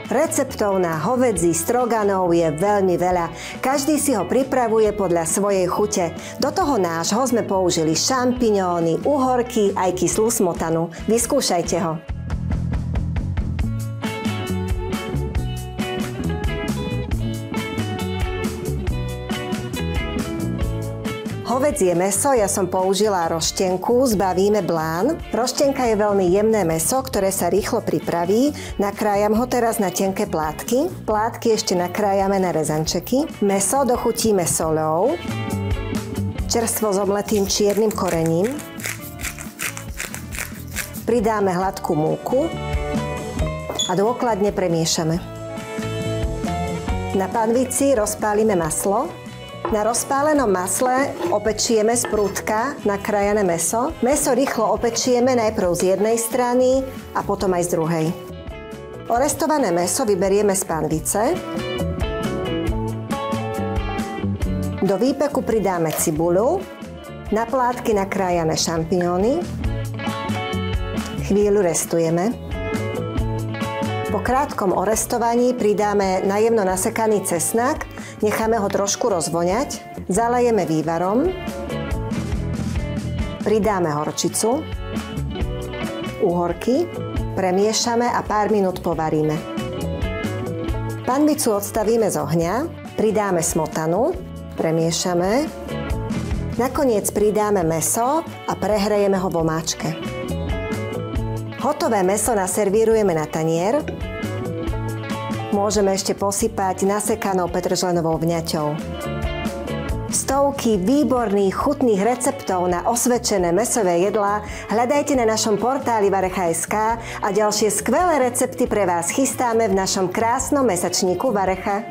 Receptov na hovädzí stroganov je veľmi veľa. Každý si ho pripravuje podľa svojej chute. Do toho nášho sme použili šampiňóny, uhorky aj kyslú smotanu. Vyskúšajte ho. Hovädzie mäso ja som použila roštenku, zbavíme blán. Roštenka je veľmi jemné mäso, ktoré sa rýchlo pripraví. Nakrájam ho teraz na tenké plátky. Plátky ešte nakrájame na rezančeky. Mäso dochutíme soľou, čerstvo zomletým čiernym korením. Pridáme hladkú múku a dôkladne premiešame. Na panvici rozpálime maslo. Na rozpálenom masle opečieme z prúdka nakrájané mäso. Mäso rýchlo opečieme najprv z jednej strany a potom aj z druhej. Orestované mäso vyberieme z panvice. Do výpeku pridáme cibuľu, na plátky nakrájané šampiňóny. Chvíľu restujeme. Po krátkom orestovaní pridáme najemno nasekaný cesnak, necháme ho trošku rozvoňať, zalejeme vývarom, pridáme horčicu, uhorky, premiešame a pár minút povaríme. Panvicu odstavíme z ohňa, pridáme smotanu, premiešame, nakoniec pridáme mäso a prehrejeme ho v omáčke. Hotové mäso naservírujeme na tanier. Môžeme ešte posypať nasekanou petržlenovou vňaťou. Stovky výborných chutných receptov na osvedčené mäsové jedlá hľadajte na našom portáli Varecha.sk a ďalšie skvelé recepty pre vás chystáme v našom krásnom mesačníku Varecha.